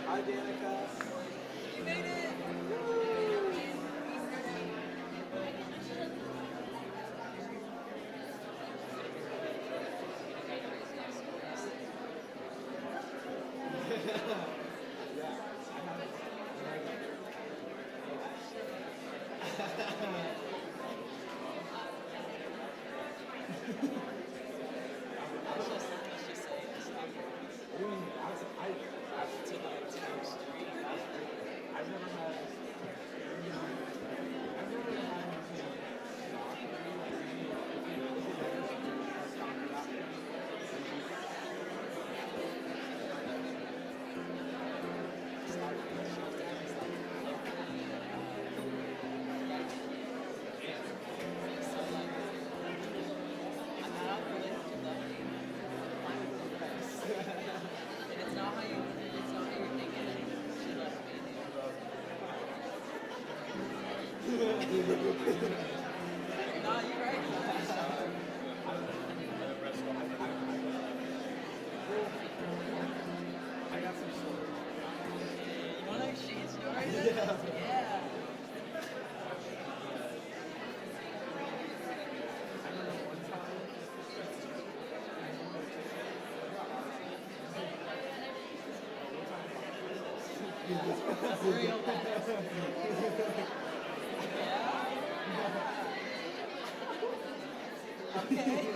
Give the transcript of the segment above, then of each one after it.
Hi, Danica. You made it! Let's just say it's not to the street. I've never had. I'm not related to them. And it's not how you're thinking it. She left me. No, you're right. I got some stories. You want to exchange stories? Yeah. Yeah. I remember one time. Real bad. Yeah. Okay.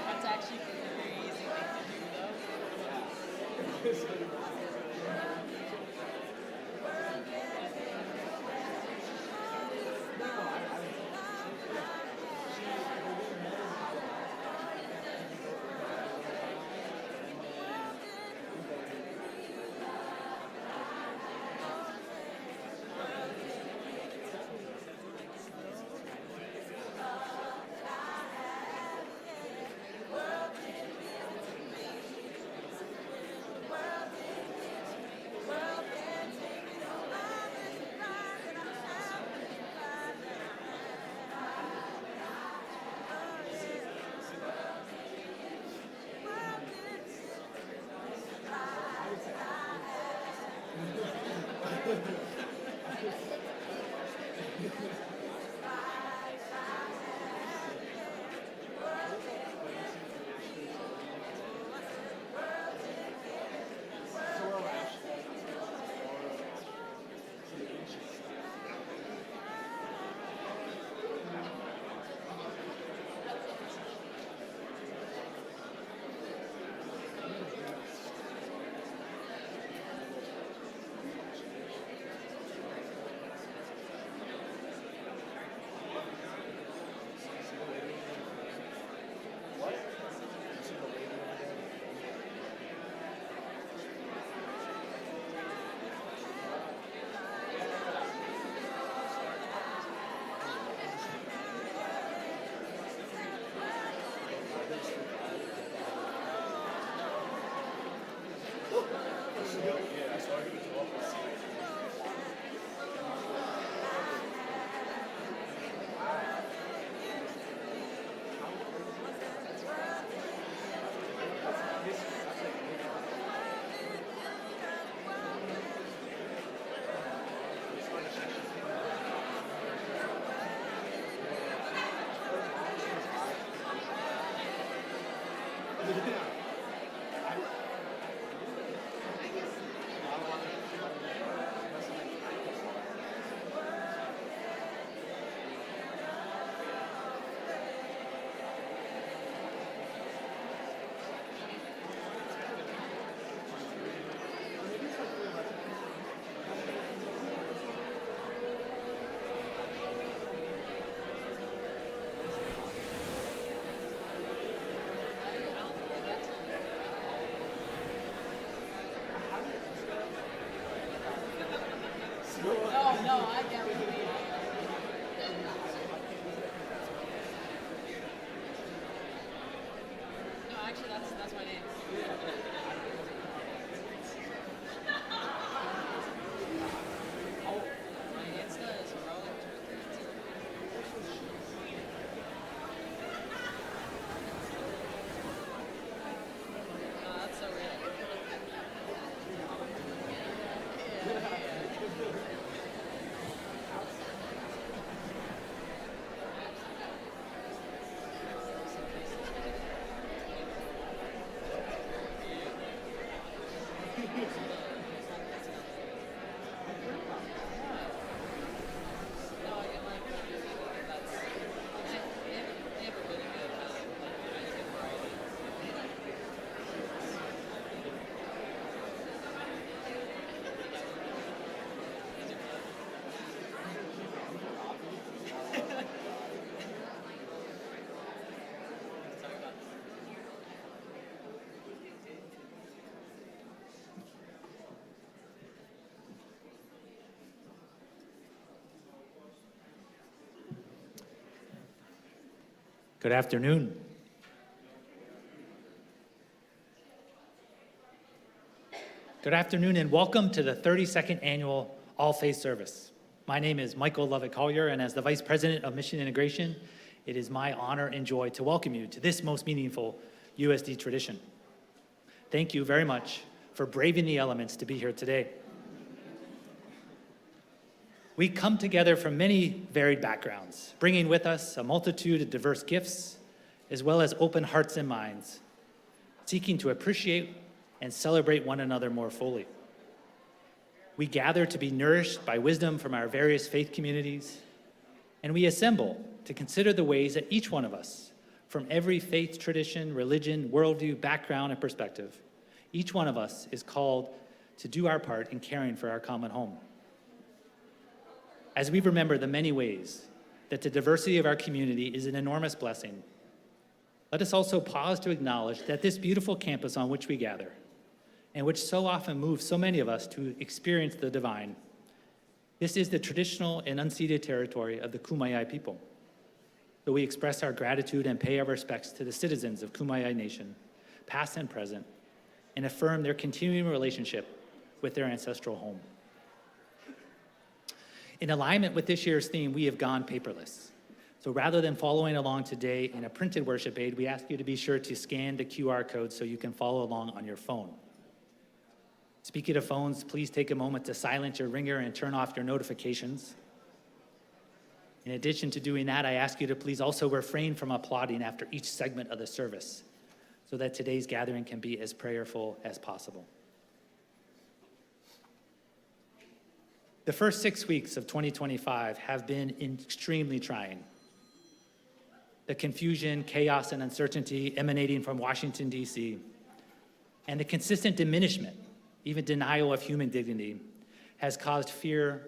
That's actually a very easy thing to do, No, I get what you mean. No, actually, that's my name. My Insta is heroic. No, that's so real. No, I get like that's they have a really good I think it's variety. Sorry about this. Good afternoon. Good afternoon and welcome to the 32nd annual All Faith Service. My name is Michael Lovett-Collier, and as the Vice President of Mission Integration, it is my honor and joy to welcome you to this most meaningful USD tradition. Thank you very much for braving the elements to be here today. We come together from many varied backgrounds, bringing with us a multitude of diverse gifts, as well as open hearts and minds, seeking to appreciate and celebrate one another more fully. We gather to be nourished by wisdom from our various faith communities, and we assemble to consider the ways that each one of us, from every faith, tradition, religion, worldview, background, and perspective, each one of us is called to do our part in caring for our common home. As we remember the many ways that the diversity of our community is an enormous blessing, let us also pause to acknowledge that this beautiful campus on which we gather, and which so often moves so many of us to experience the divine, this is the traditional and unceded territory of the Kumeyaay people. So we express our gratitude and pay our respects to the citizens of Kumeyaay Nation, past and present, and affirm their continuing relationship with their ancestral home. In alignment with this year's theme, we have gone paperless. So rather than following along today in a printed worship aid, we ask you to be sure to scan the QR code so you can follow along on your phone. Speaking of phones, please take a moment to silence your ringer and turn off your notifications. In addition to doing that, I ask you to please also refrain from applauding after each segment of the service so that today's gathering can be as prayerful as possible. The first 6 weeks of 2025 have been extremely trying. The confusion, chaos, and uncertainty emanating from Washington, D.C., and the consistent diminishment, even denial of human dignity, has caused fear,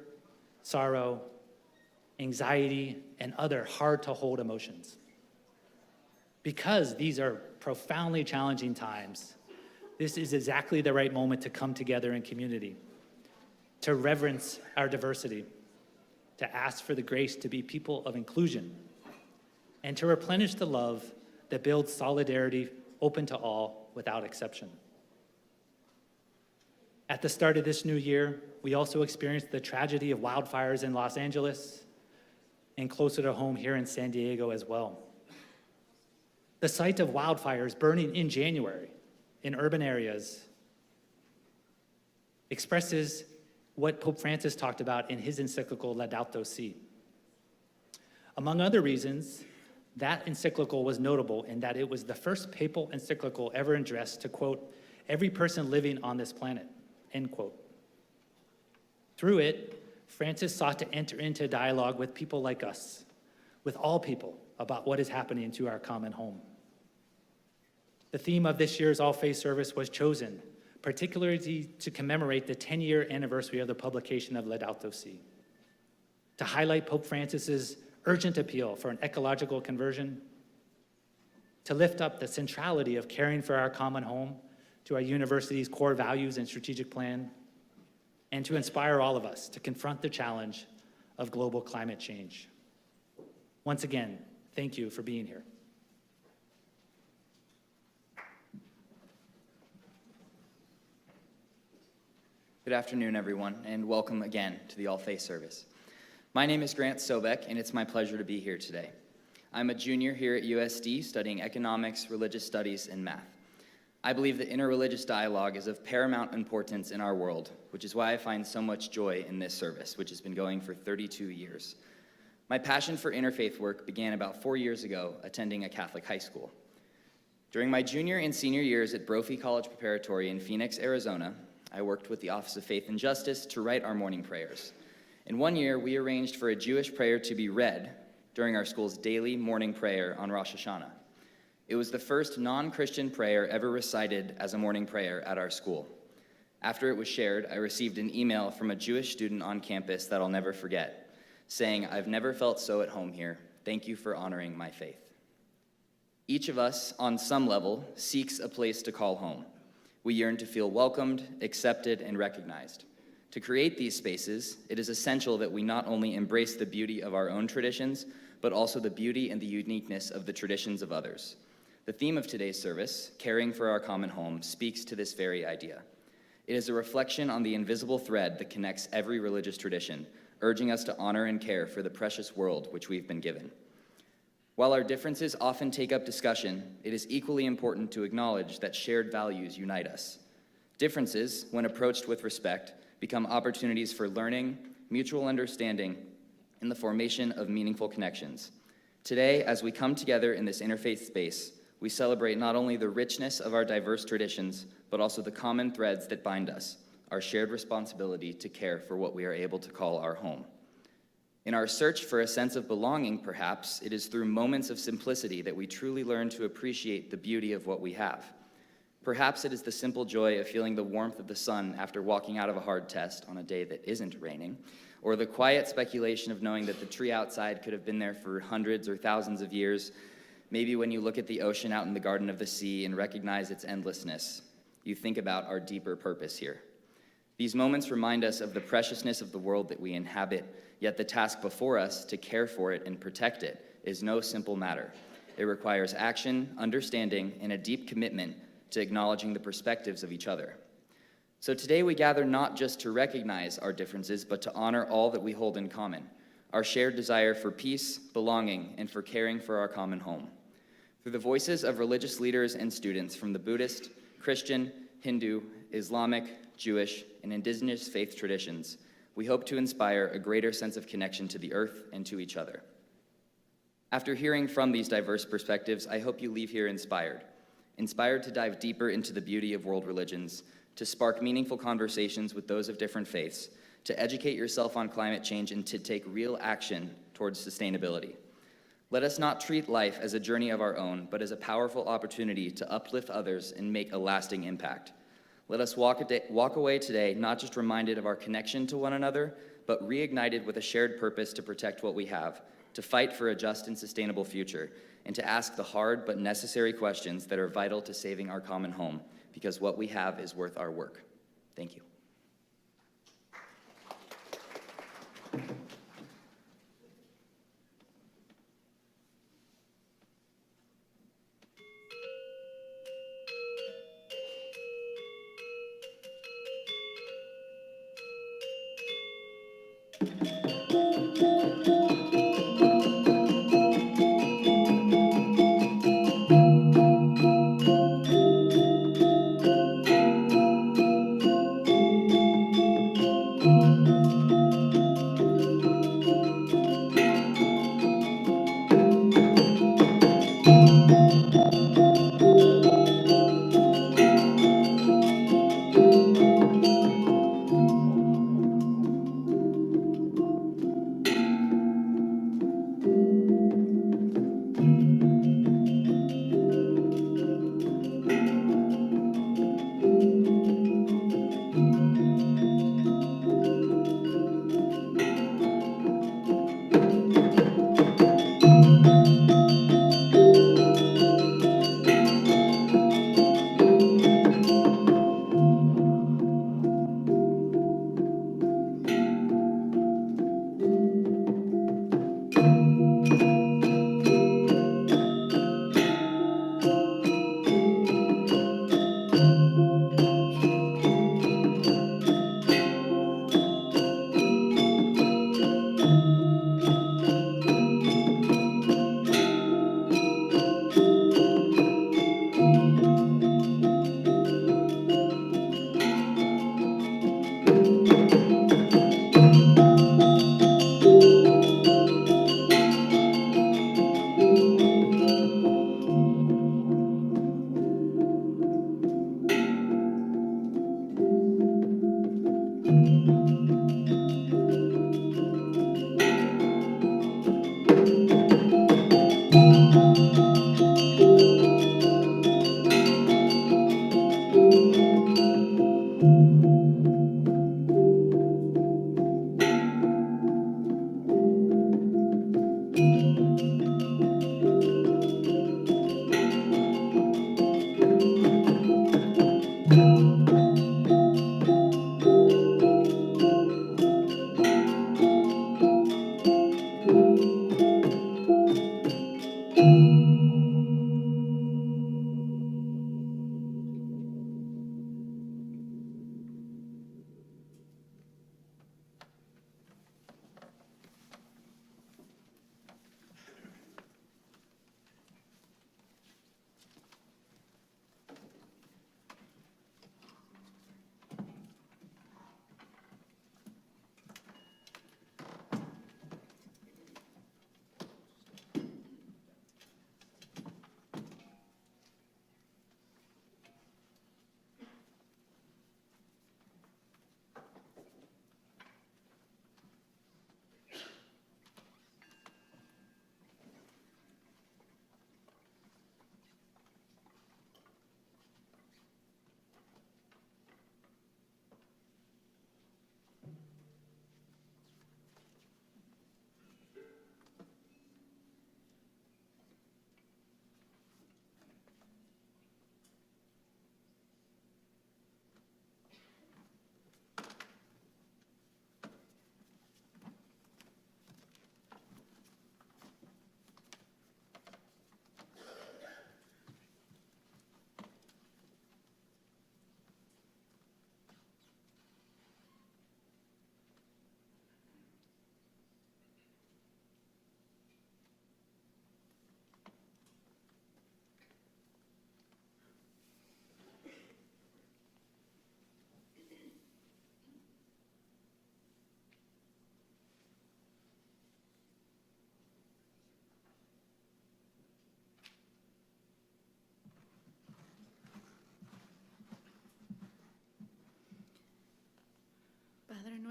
sorrow, anxiety, and other hard-to-hold emotions. Because these are profoundly challenging times, this is exactly the right moment to come together in community, to reverence our diversity, to ask for the grace to be people of inclusion, and to replenish the love that builds solidarity open to all without exception. At the start of this new year, we also experienced the tragedy of wildfires in Los Angeles and closer to home here in San Diego as well. The sight of wildfires burning in January in urban areas expresses what Pope Francis talked about in his encyclical Laudato Si. Among other reasons, that encyclical was notable in that it was the first papal encyclical ever addressed to, quote, every person living on this planet, end quote. Through it, Francis sought to enter into dialogue with people like us, with all people, about what is happening to our common home. The theme of this year's All Faith Service was chosen, particularly to commemorate the 10-year anniversary of the publication of Laudato Si, to highlight Pope Francis's urgent appeal for an ecological conversion, to lift up the centrality of caring for our common home to our university's core values and strategic plan, and to inspire all of us to confront the challenge of global climate change. Once again, thank you for being here. Good afternoon, everyone, and welcome again to the All Faith service. My name is Grant Sobek, and it's my pleasure to be here today. I'm a junior here at USD studying economics, religious studies, and math. I believe that interreligious dialogue is of paramount importance in our world, which is why I find so much joy in this service, which has been going for 32 years. My passion for interfaith work began about 4 years ago attending a Catholic high school. During my junior and senior years at Brophy College Preparatory in Phoenix, Arizona, I worked with the Office of Faith and Justice to write our morning prayers. And one year, we arranged for a Jewish prayer to be read during our school's daily morning prayer on Rosh Hashanah. It was the first non-Christian prayer ever recited as a morning prayer at our school. After it was shared, I received an email from a Jewish student on campus that I'll never forget, saying, "I've never felt so at home here. Thank you for honoring my faith." Each of us, on some level, seeks a place to call home. We yearn to feel welcomed, accepted, and recognized. To create these spaces, it is essential that we not only embrace the beauty of our own traditions, but also the beauty and the uniqueness of the traditions of others. The theme of today's service, Caring for Our Common Home, speaks to this very idea. It is a reflection on the invisible thread that connects every religious tradition, urging us to honor and care for the precious world which we've been given. While our differences often take up discussion, it is equally important to acknowledge that shared values unite us. Differences, when approached with respect, become opportunities for learning, mutual understanding, and the formation of meaningful connections. Today, as we come together in this interfaith space, we celebrate not only the richness of our diverse traditions, but also the common threads that bind us, our shared responsibility to care for what we are able to call our home. In our search for a sense of belonging, perhaps, it is through moments of simplicity that we truly learn to appreciate the beauty of what we have. Perhaps it is the simple joy of feeling the warmth of the sun after walking out of a hard test on a day that isn't raining, or the quiet speculation of knowing that the tree outside could have been there for hundreds or thousands of years. Maybe when you look at the ocean out in the Garden of the Sea and recognize its endlessness, you think about our deeper purpose here. These moments remind us of the preciousness of the world that we inhabit, yet the task before us to care for it and protect it is no simple matter. It requires action, understanding, and a deep commitment to acknowledging the perspectives of each other. So today we gather not just to recognize our differences, but to honor all that we hold in common, our shared desire for peace, belonging, and for caring for our common home. Through the voices of religious leaders and students from the Buddhist, Christian, Hindu, Islamic, Jewish, and indigenous faith traditions, we hope to inspire a greater sense of connection to the earth and to each other. After hearing from these diverse perspectives, I hope you leave here inspired to dive deeper into the beauty of world religions, to spark meaningful conversations with those of different faiths, to educate yourself on climate change, and to take real action towards sustainability. Let us not treat life as a journey of our own, but as a powerful opportunity to uplift others and make a lasting impact. Let us walk away today not just reminded of our connection to one another, but reignited with a shared purpose to protect what we have, to fight for a just and sustainable future, and to ask the hard but necessary questions that are vital to saving our common home, because what we have is worth our work. Thank you.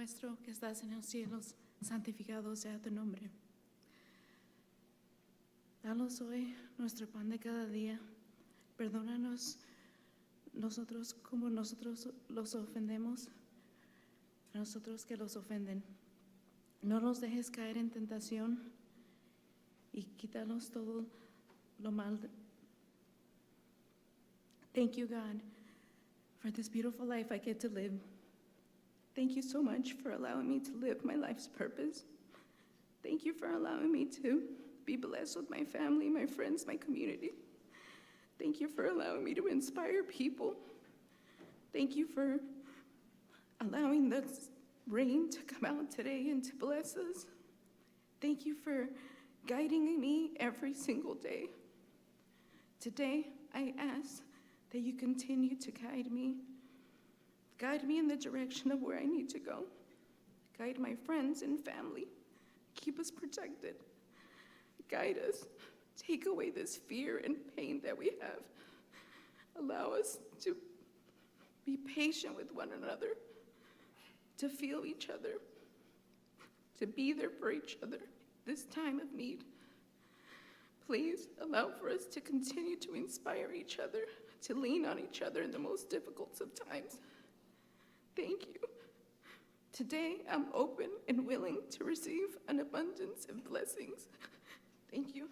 nuestro que estás en los cielos, santificado sea tu nombre. Danos hoy nuestro pan de cada día. Perdónanos nosotros como nosotros los ofendemos, a nosotros que los ofenden. No nos dejes caer en tentación y quítanos todo lo mal. Thank you, God, for this beautiful life I get to live. Thank you so much for allowing me to live my life's purpose. Thank you for allowing me to be blessed with my family, my friends, my community. Thank you for allowing me to inspire people. Thank you for allowing the rain to come out today and to bless us. Thank you for guiding me every single day. Today, I ask that you continue to guide me. Guide me in the direction of where I need to go. Guide my friends and family. Keep us protected. Guide us. Take away this fear and pain that we have. Allow us to be patient with one another, to feel each other, to be there for each other this time of need. Please allow for us to continue to inspire each other, to lean on each other in the most difficult of times. Thank you. Today, I'm open and willing to receive an abundance of blessings. Thank you.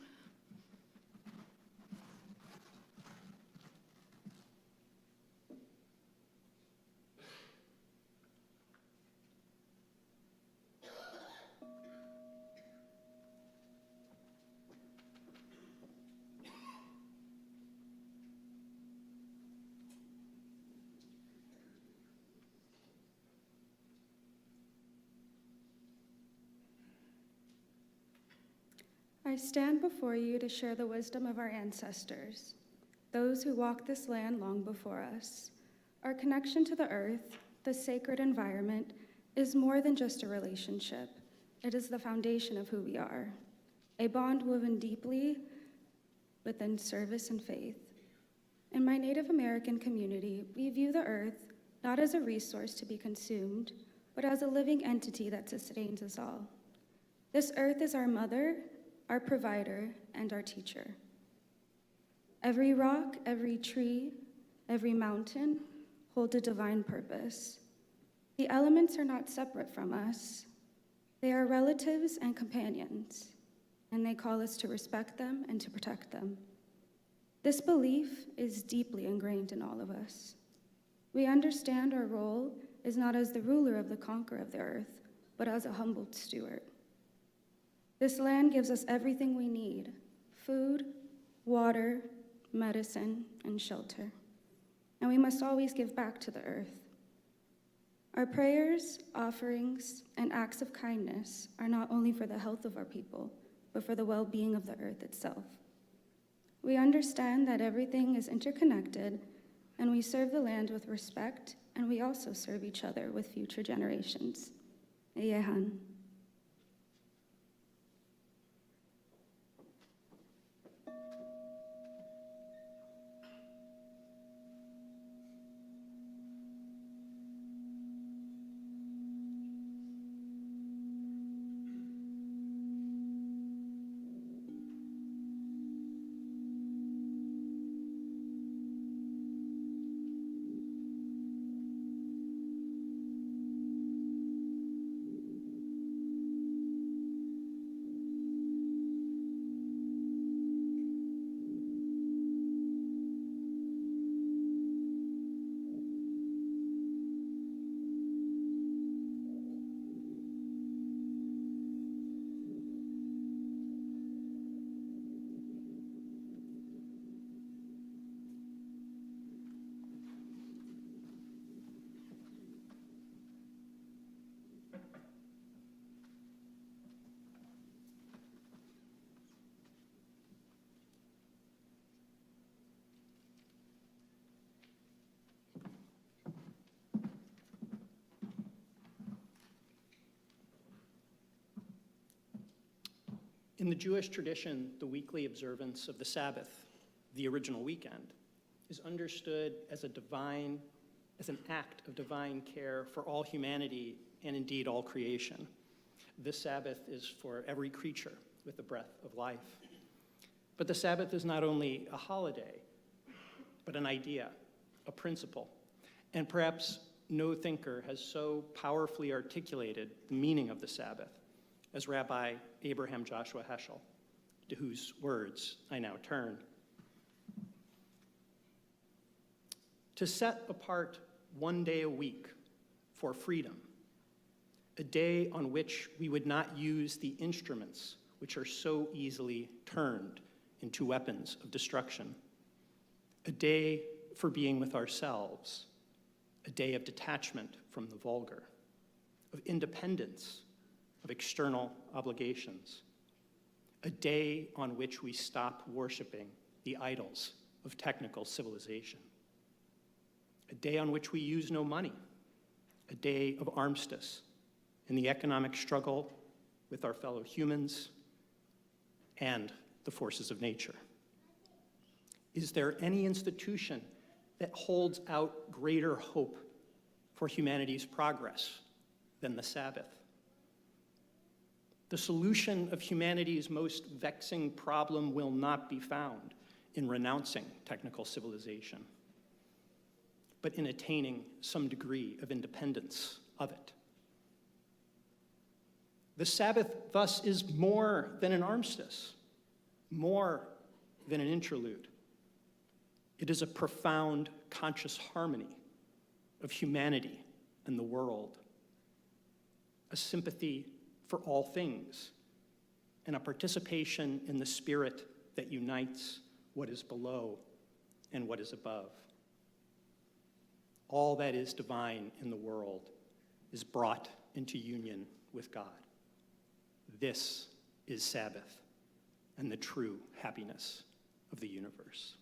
I stand before you to share the wisdom of our ancestors, those who walked this land long before us. Our connection to the earth, the sacred environment, is more than just a relationship. It is the foundation of who we are, a bond woven deeply within service and faith. In my Native American community, we view the earth not as a resource to be consumed, but as a living entity that sustains us all. This earth is our mother, our provider, and our teacher. Every rock, every tree, every mountain hold a divine purpose. The elements are not separate from us. They are relatives and companions, and they call us to respect them and to protect them. This belief is deeply ingrained in all of us. We understand our role is not as the ruler of the conqueror of the earth, but as a humbled steward. This land gives us everything we need: food, water, medicine, and shelter. And we must always give back to the earth. Our prayers, offerings, and acts of kindness are not only for the health of our people, but for the well-being of the earth itself. We understand that everything is interconnected, and we serve the land with respect, and we also serve each other with future generations. Eyehan. In the Jewish tradition, the weekly observance of the Sabbath, the original weekend, is understood as a divine as an act of divine care for all humanity and indeed all creation. This Sabbath is for every creature with the breath of life. But the Sabbath is not only a holiday, but an idea, a principle. And perhaps no thinker has so powerfully articulated the meaning of the Sabbath as Rabbi Abraham Joshua Heschel, to whose words I now turn. To set apart one day a week for freedom, a day on which we would not use the instruments which are so easily turned into weapons of destruction, a day for being with ourselves, a day of detachment from the vulgar, of independence, of external obligations, a day on which we stop worshiping the idols of technical civilization, a day on which we use no money, a day of armistice in the economic struggle with our fellow humans and the forces of nature. Is there any institution that holds out greater hope for humanity's progress than the Sabbath? The solution of humanity's most vexing problem will not be found in renouncing technical civilization, but in attaining some degree of independence of it. The Sabbath, thus, is more than an armistice, more than an interlude. It is a profound conscious harmony of humanity and the world, a sympathy for all things, and a participation in the spirit that unites what is below and what is above. All that is divine in the world is brought into union with God. This is Sabbath and the true happiness of the universe.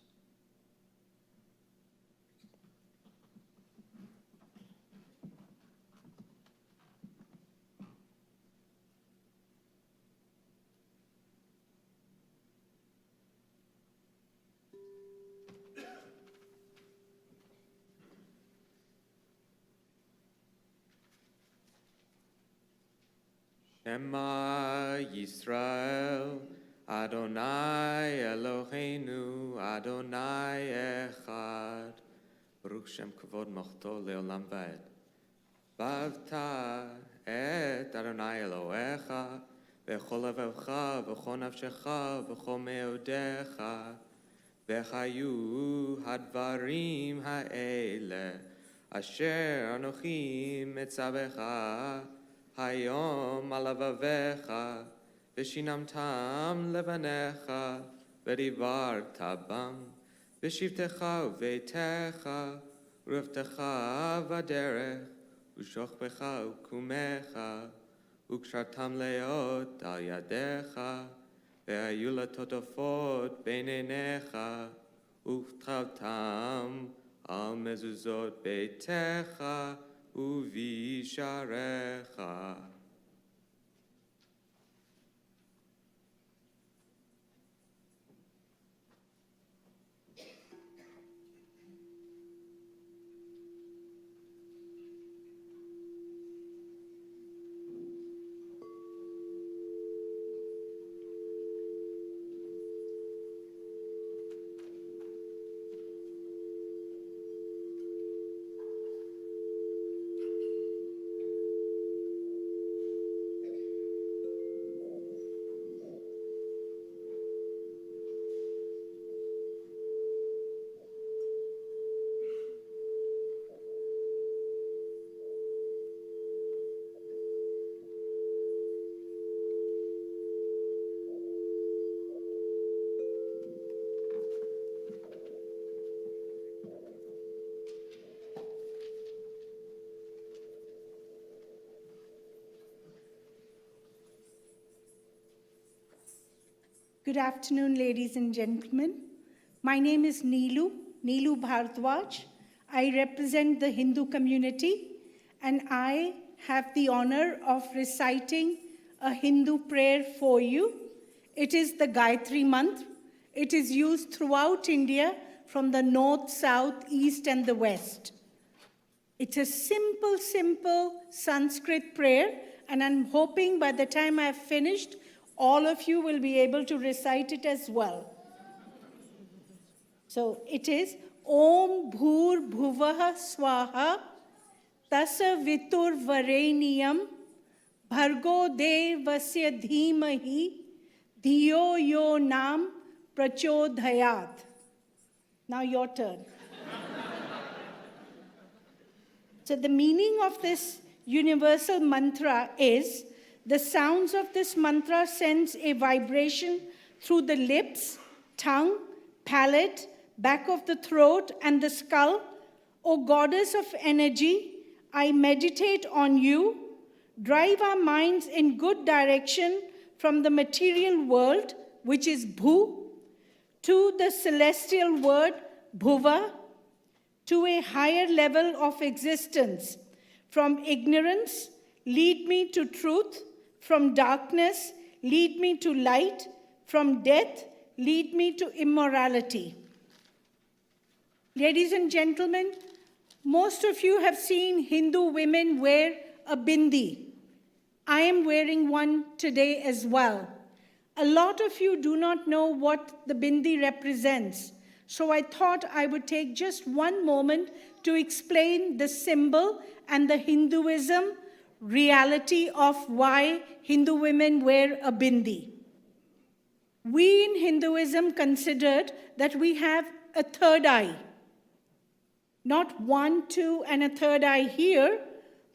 Shema Yisrael, Adonai Eloheinu, Adonai Echad. Baruch Shem Kavod Mochto Leolam Vaed. Bavta et Adonai Elohecha, V'chol levavcha, v'chol nafshecha, v'chol meodecha, v'chayu hadvarim ha'ele, asher anochi metzavecha, Hayom alavavecha, v'shinamtam levanecha, v'divarta bam, v'shivtecha uveitecha, uruvtecha v'derech, u'shochbecha u'kumecha, u'kshartam leot al yadecha, ve'ayu latotofot beinenecha, u'chtavtam al mezuzot beitecha, uvisharecha. Good afternoon, ladies and gentlemen. My name is Neelu Bhardwaj. I represent the Hindu community, and I have the honor of reciting a Hindu prayer for you. It is the Gayatri Mantra. It is used throughout India from the north, south, east, and the west. It's a simple, simple Sanskrit prayer, and I'm hoping by the time I've finished, all of you will be able to recite it as well. So it is Om Bhur Bhuvaha Swaha Tasa Vitur Vareniyam Bhargo Devasya Dhimahi Dhiyo Yo Nam Prachodhayat. Now your turn. So the meaning of this universal mantra is the sounds of this mantra sends a vibration through the lips, tongue, palate, back of the throat, and the skull. O goddess of energy, I meditate on you. Drive our minds in good direction from the material world, which is Bhu, to the celestial word Bhuva, to a higher level of existence. From ignorance, lead me to truth. From darkness, lead me to light. From death, lead me to immorality. Ladies and gentlemen, most of you have seen Hindu women wear a bindi. I am wearing one today as well. A lot of you do not know what the bindi represents, so I thought I would take just one moment to explain the symbol and the Hinduism reality of why Hindu women wear a bindi. We in Hinduism considered that we have a third eye. Not one, two, and a third eye here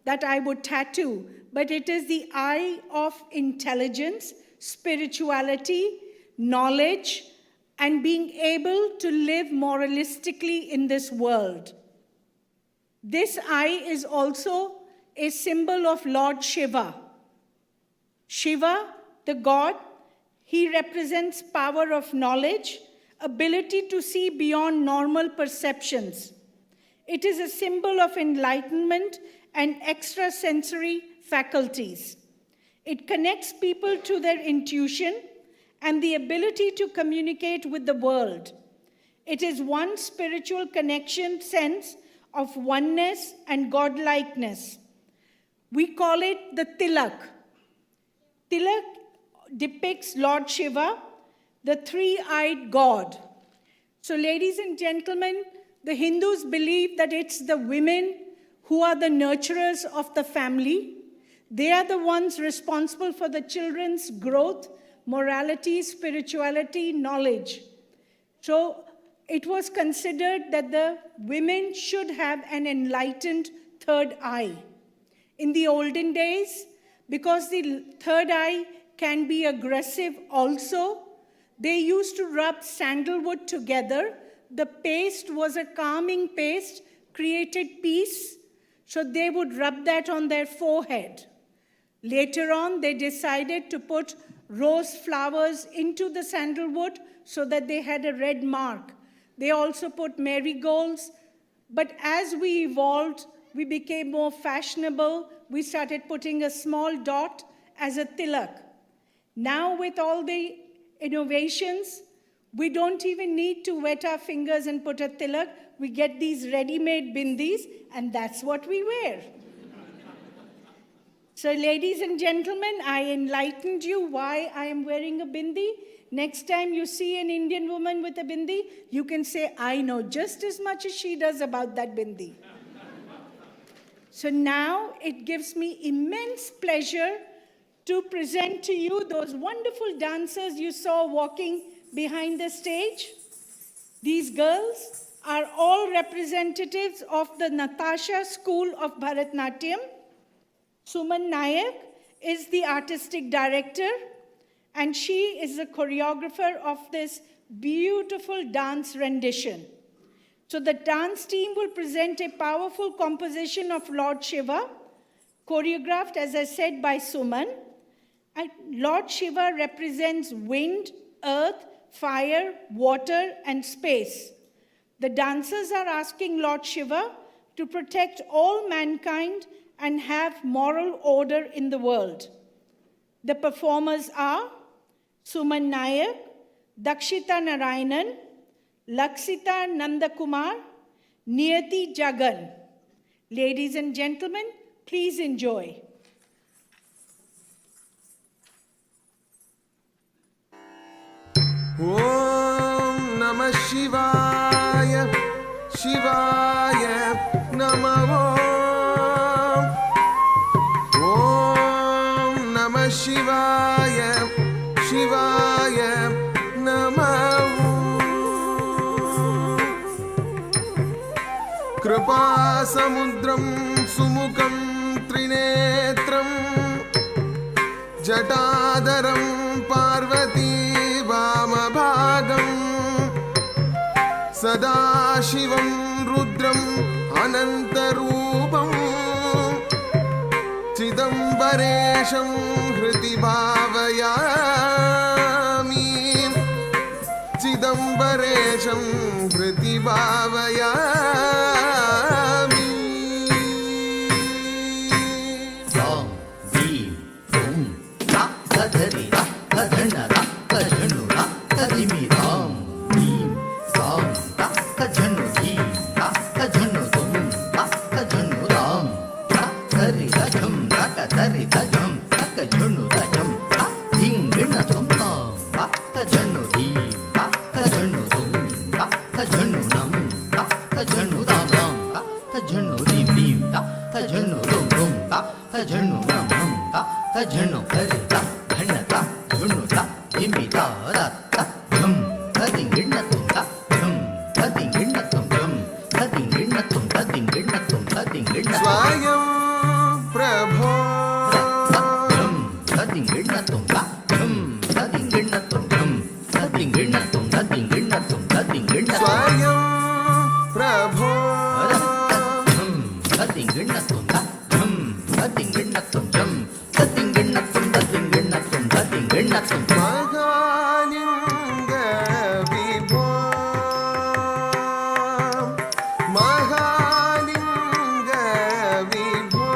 that I would tattoo, but it is the eye of intelligence, spirituality, knowledge, and being able to live moralistically in this world. This eye is also a symbol of Lord Shiva. Shiva, the god, he represents power of knowledge, ability to see beyond normal perceptions. It is a symbol of enlightenment and extrasensory faculties. It connects people to their intuition and the ability to communicate with the world. It is one spiritual connection sense of oneness and godlikeness. We call it the tilak. Tilak depicts Lord Shiva, the three-eyed god. So ladies and gentlemen, the Hindus believe that it's the women who are the nurturers of the family. They are the ones responsible for the children's growth, morality, spirituality, knowledge. So it was considered that the women should have an enlightened third eye. In the olden days, because the third eye can be aggressive also, they used to rub sandalwood together. The paste was a calming paste, created peace, so they would rub that on their forehead. Later on, they decided to put rose flowers into the sandalwood so that they had a red mark. They also put marigolds, but as we evolved, we became more fashionable. We started putting a small dot as a tilak. Now with all the innovations, we don't even need to wet our fingers and put a tilak. We get these ready-made bindis, and that's what we wear. So ladies and gentlemen, I enlightened you why I am wearing a bindi. Next time you see an Indian woman with a bindi, you can say, I know just as much as she does about that bindi. So now it gives me immense pleasure to present to you those wonderful dancers you saw walking behind the stage. These girls are all representatives of the Natasha School of Bharatnatyam. Suman Nayak is the artistic director, and she is the choreographer of this beautiful dance rendition. So the dance team will present a powerful composition of Lord Shiva, choreographed, as I said, by Suman. And Lord Shiva represents wind, earth, fire, water, and space. The dancers are asking Lord Shiva to protect all mankind and have moral order in the world. The performers are Suman Nayak, Dakshita Narayanan, Laksita Nandakumar, Niyati Jagan. Ladies and gentlemen, please enjoy. Om Namah Shivaya, Shivaya Namaha. Om Namah Shivaya, Shivaya Namaha. Kripa Samudram Sumukam Trinetram Jatadaram Parvati Vamabhagam Sadashivam Rudram Anantarupam Chidambaresham Hriti Bhavayami Chidambaresham Hriti Bhavayami Om Bhim Om Ra Kadhari Ra Kadhana Ra Kadhanu Ra Kadhimi Om Bhim Om Ra Kadhanu Bhim Ra Kadhanu Dum Ra Kadhanu Ram Ra Kadhari Ra Jam Ra Kadhari Ra Jam Ra Kadhanu Ra Jam Ra Dhingana Dum Ra Kadhanu Bhim Ra Kadhanu Dum Ra Kadhanu Nam Ra Kadhanu Ram Ram Ra Kadhanu Rim Rim Ra Kadhanu Rum Rum Ra Kadhanu Ram Ram Ra Kadhanu Kari Ra Dhana Ra Dhunu Ra Dhimi Ra Ra Ra Dhum Kadhingana Tum Ra Dhum Kadhingana Tum Dhum Kadhingana Tum Kadhingana Tum Kadhingana Swayam Prabho Dhum Kadhingana Tum Ra Dhum Kadhingana Tum Dhum Kadhingana Tum Kadhingana Tum Kadhingana Swayam Prabho Dhum Kadhingana Tum Ra Dhum Kadhingana Tum Dhum Kadhingana Tum Kadhingana Tum Kadhingana Tum Mahalinga Vibho Mahalinga Vibho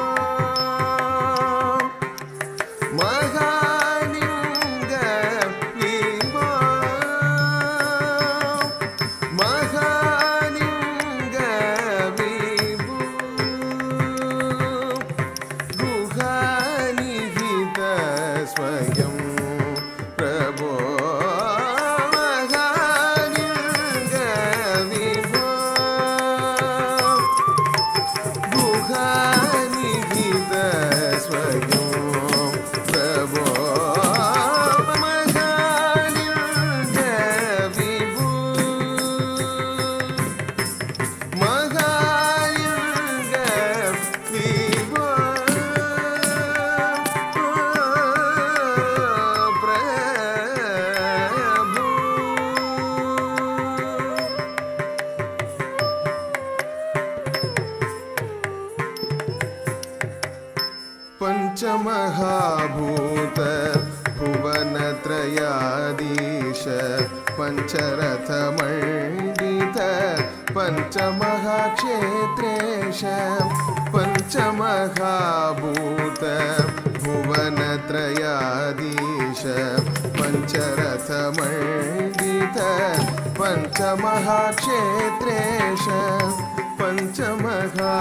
Mahalinga Vibho Mahalinga Vibho Guhanihita Swayam Prabho Mahalinga Vibho Guhanihita Swayam Prabho Mahalinga Vibho Mahalinga Vibho पंचमहाभूत भुवनत्रयाधीश पंचरथमण्डित पंचमहाक्षेत्रेश पंचमहाभूत भुवनत्रयाधीश पंचरथमण्डित पंचमहाक्षेत्रेश पंचमहाभूत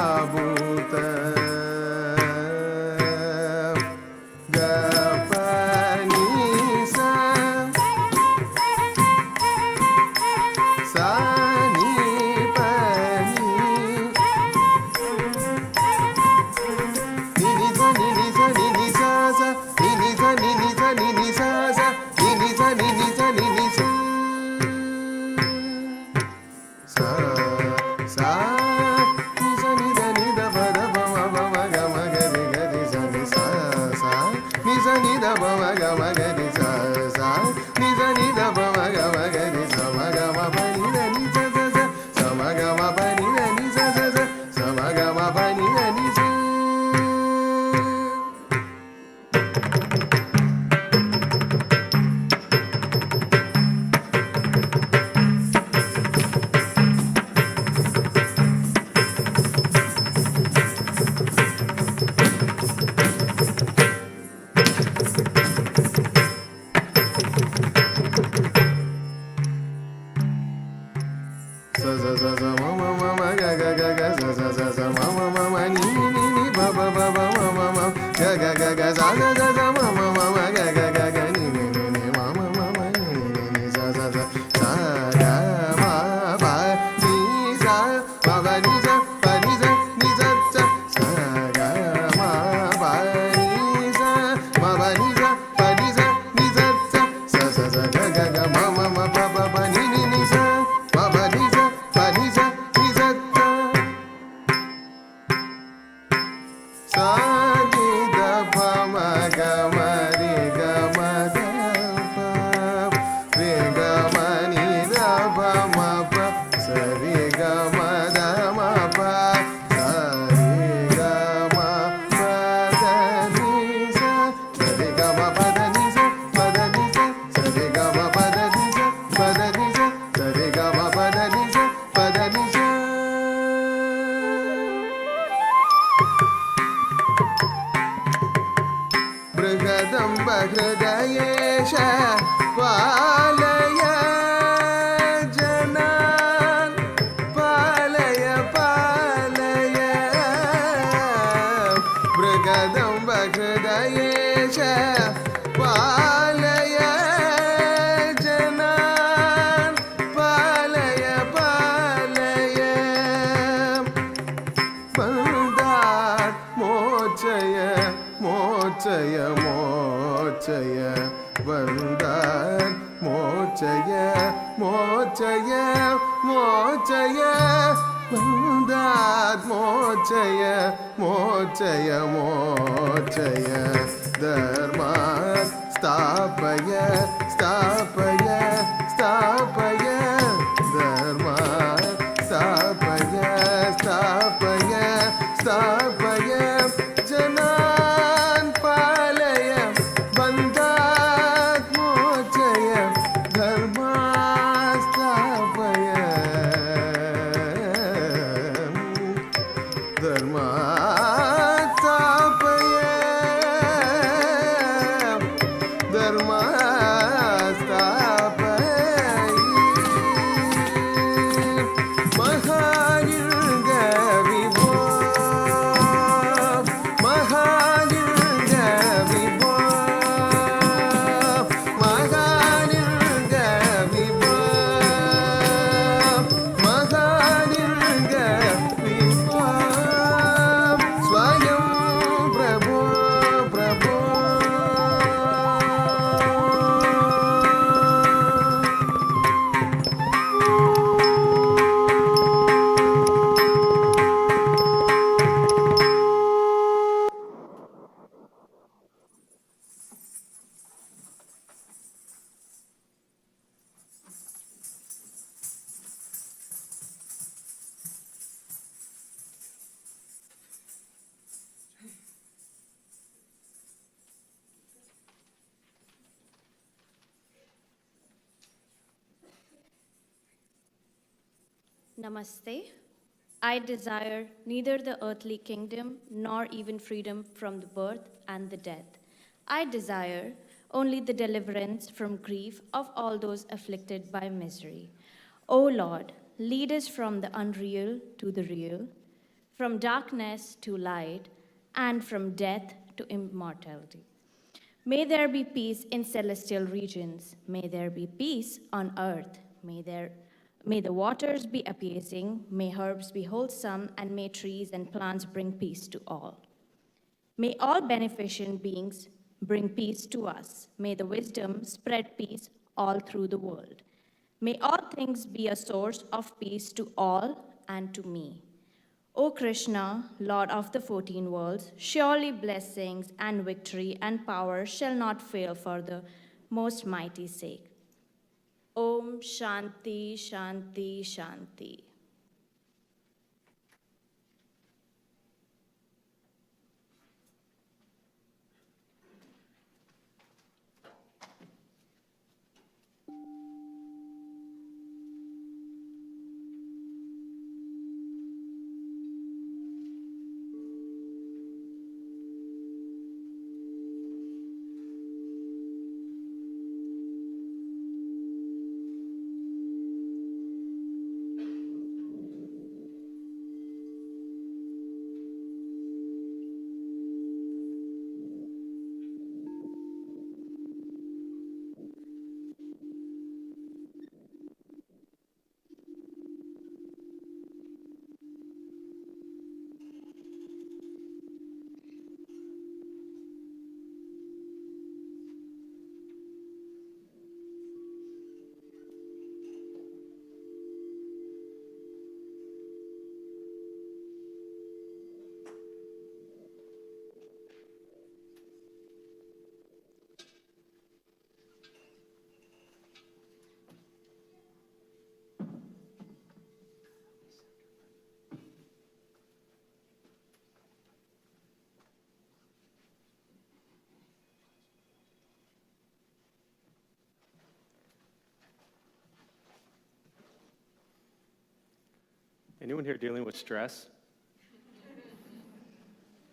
ब्रगदयेश पालय जनान् पालय पालय ब्रगदं ब्रगदयेश पालय जनान् पालय पालय बन्धात् मोचय मोचय मोचय बन्धात् मोचय मोचय मोचय बन्धात् मोचय मोचय मोचय धर्मात् स्थापय स्थापय स्थापय धर्मात् स्थापय स्थापय स्थापय जनान् पालय बन्धात् मोचय धर्मात् स्थापय धर्मात् स्थापय धर्मात् स्थापय महालिंग विभो महालिंग विभो महालिंग विभो महालिंग विभो स्वयं प्रभो प्रभो Namaste. I desire neither the earthly kingdom nor even freedom from the birth and the death. I desire only the deliverance from grief of all those afflicted by misery. O Lord, lead us from the unreal to the real, from darkness to light, and from death to immortality. May there be peace in celestial regions. May there be peace on earth. May the waters be appeasing, may herbs be wholesome, and may trees and plants bring peace to all. May all beneficent beings bring peace to us. May the wisdom spread peace all through the world. May all things be a source of peace to all and to me. O Krishna, Lord of the 14 worlds, surely blessings and victory and power shall not fail for the most mighty sake. Om Shanti Shanti Shanti. Anyone here dealing with stress?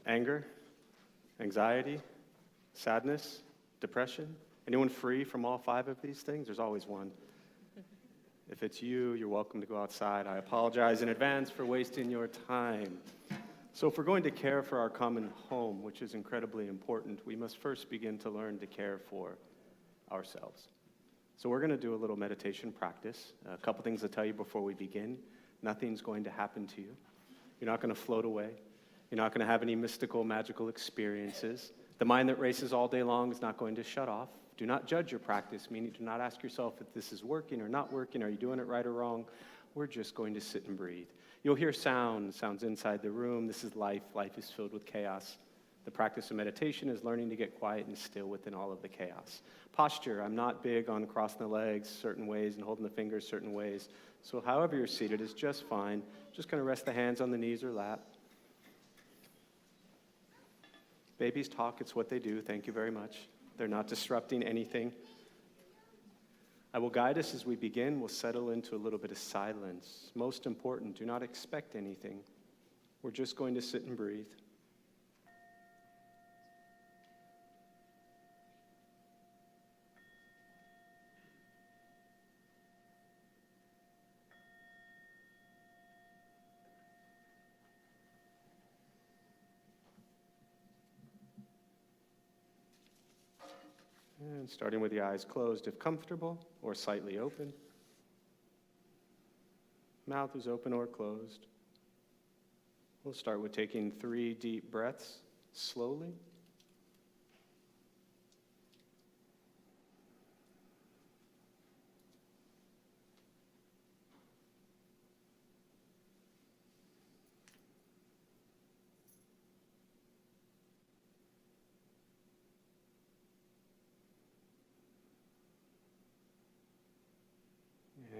Anger? Anxiety? Sadness? Depression? Anyone free from all 5 of these things? There's always one. If it's you, you're welcome to go outside. I apologize in advance for wasting your time. So if we're going to care for our common home, which is incredibly important, we must first begin to learn to care for ourselves. So we're going to do a little meditation practice. A couple things to tell you before we begin. Nothing's going to happen to you. You're not going to float away. You're not going to have any mystical, magical experiences. The mind that races all day long is not going to shut off. Do not judge your practice, meaning do not ask yourself if this is working or not working. Are you doing it right or wrong? We're just going to sit and breathe. You'll hear sounds inside the room. This is life. Life is filled with chaos. The practice of meditation is learning to get quiet and still within all of the chaos. Posture, I'm not big on crossing the legs certain ways and holding the fingers certain ways. So however you're seated is just fine. Just going to rest the hands on the knees or lap. Babies talk, it's what they do. Thank you very much. They're not disrupting anything. I will guide us as we begin. We'll settle into a little bit of silence. Most important, do not expect anything. We're just going to sit and breathe. And starting with the eyes closed if comfortable, or slightly open. Mouth is open or closed. We'll start with taking 3 deep breaths slowly.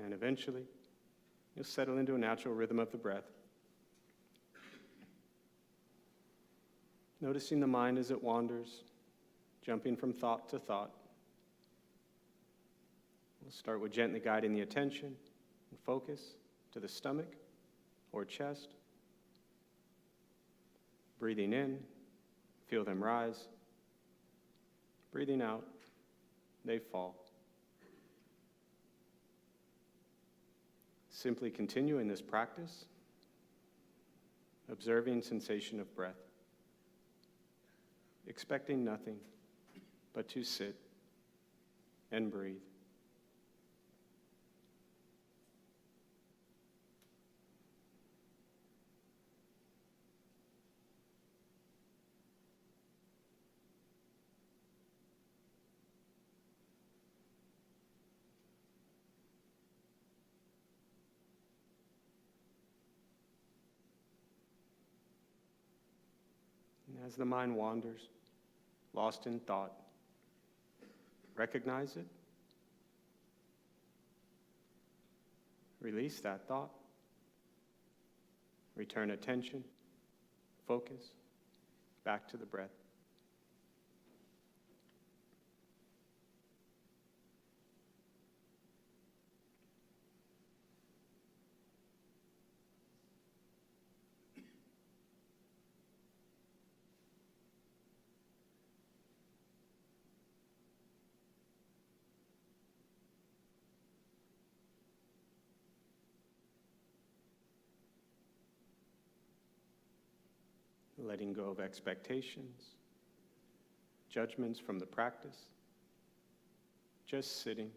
And eventually, you'll settle into a natural rhythm of the breath. Noticing the mind as it wanders, jumping from thought to thought. We'll start with gently guiding the attention and focus to the stomach or chest. Breathing in, feel them rise. Breathing out, they fall. Simply continuing this practice, observing sensation of breath, expecting nothing but to sit and breathe. And as the mind wanders, lost in thought, recognize it, release that thought, return attention, focus, back to the breath. Letting go of expectations, judgments from the practice, just sitting,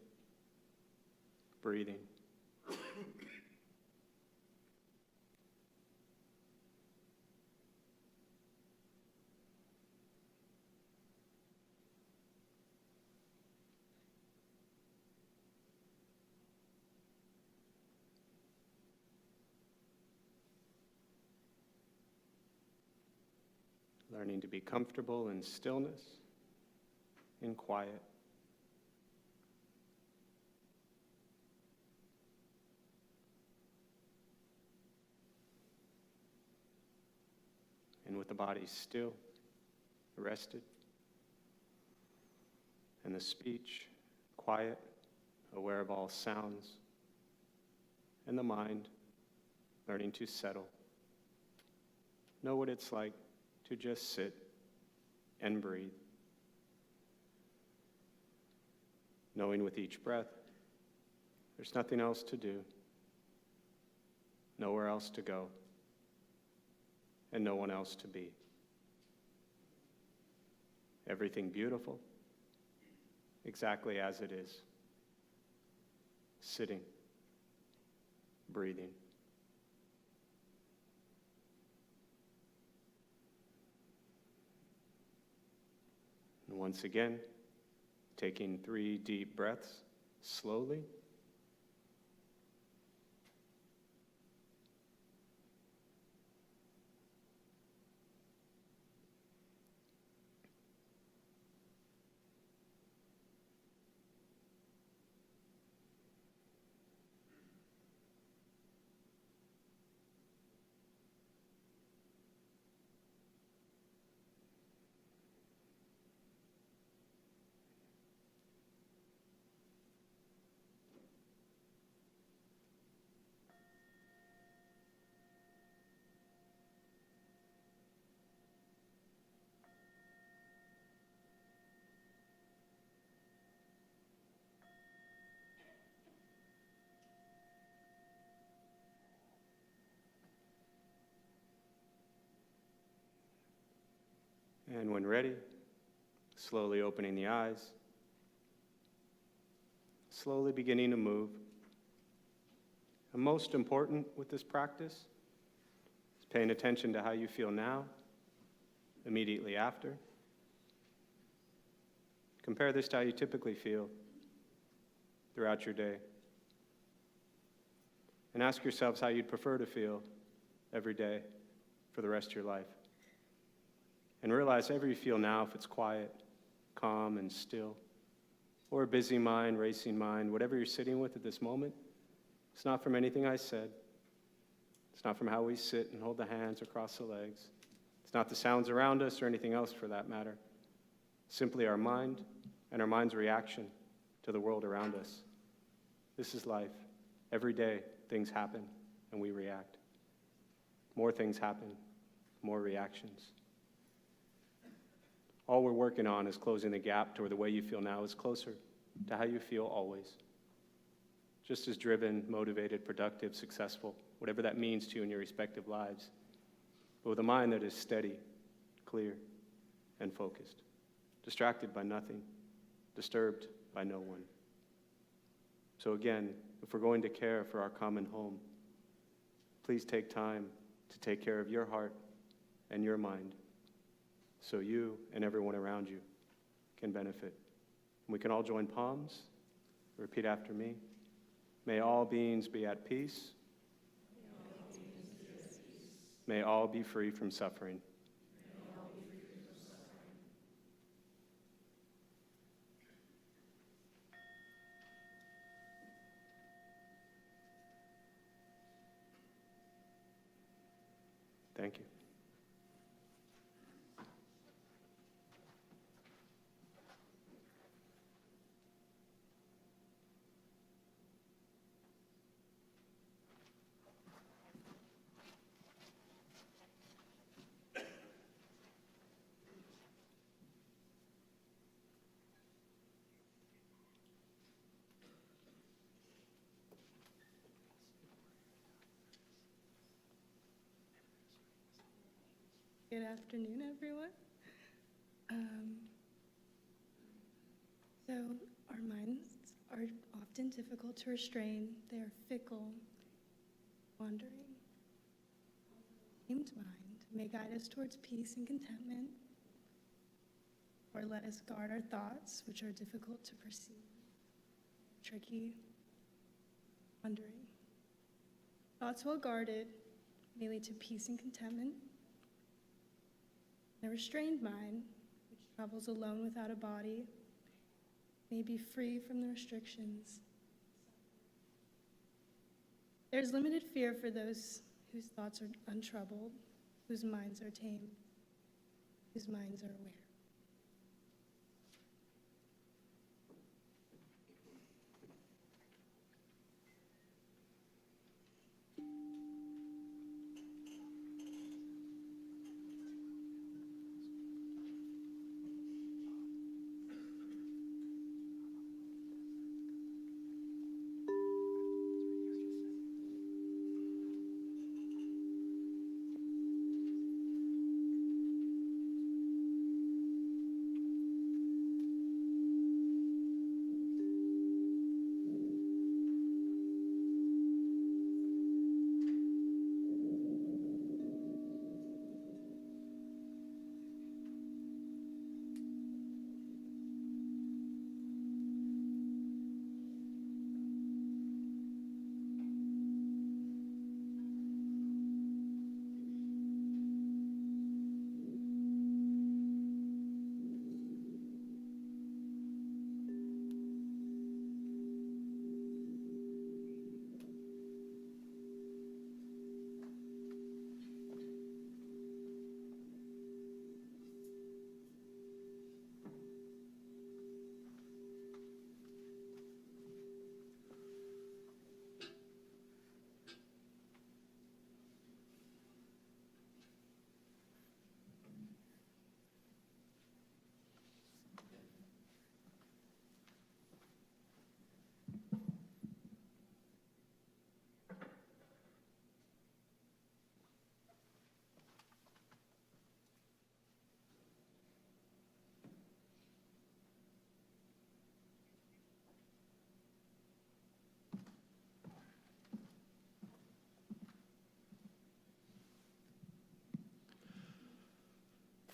breathing. Learning to be comfortable in stillness, in quiet. And with the body still, rested, and the speech quiet, aware of all sounds, and the mind learning to settle. Know what it's like to just sit and breathe. knowing with each breath there's nothing else to do, nowhere else to go, and no one else to be. Everything beautiful, exactly as it is. Sitting, breathing. And once again, taking 3 deep breaths slowly. And when ready, slowly opening the eyes, slowly beginning to move. And most important with this practice is paying attention to how you feel now, immediately after. Compare this to how you typically feel throughout your day. And ask yourselves how you'd prefer to feel every day for the rest of your life. And realize however you feel now, if it's quiet, calm, and still, or a busy mind, racing mind, whatever you're sitting with at this moment, it's not from anything I said. It's not from how we sit and hold the hands or cross the legs. It's not the sounds around us or anything else for that matter. Simply our mind and our mind's reaction to the world around us. This is life. Every day, things happen and we react. More things happen, more reactions. All we're working on is closing the gap to where the way you feel now is closer to how you feel always. Just as driven, motivated, productive, successful, whatever that means to you in your respective lives, but with a mind that is steady, clear, and focused, distracted by nothing, disturbed by no one. So again, if we're going to care for our common home, please take time to take care of your heart and your mind, so you and everyone around you can benefit. And we can all join palms. Repeat after me. May all beings be at peace. May all be free from suffering. Thank you. Good afternoon, everyone. So our minds are often difficult to restrain. They are fickle, wandering. Tamed mind may guide us towards peace and contentment, or let us guard our thoughts, which are difficult to perceive, tricky, wandering. Thoughts well guarded may lead to peace and contentment. A restrained mind, which travels alone without a body, may be free from the restrictions. There's limited fear for those whose thoughts are untroubled, whose minds are tamed, whose minds are aware.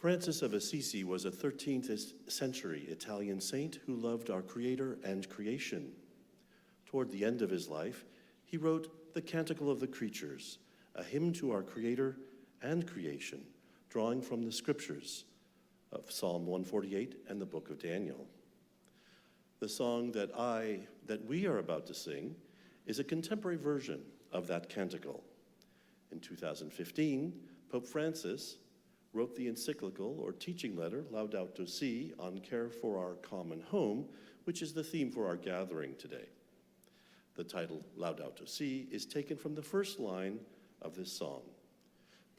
Francis of Assisi was a 13th century Italian saint who loved our Creator and creation. Toward the end of his life, he wrote the Canticle of the Creatures, a hymn to our Creator and creation, drawing from the scriptures of Psalm 148 and the book of Daniel. The song that we are about to sing is a contemporary version of that canticle. In 2015, Pope Francis wrote the encyclical or teaching letter Laudato Si on care for our common home, which is the theme for our gathering today. The title Laudato Si is taken from the first line of this song.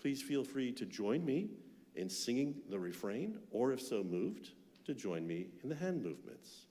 Please feel free to join me in singing the refrain, or if so moved, to join me in the hand movements.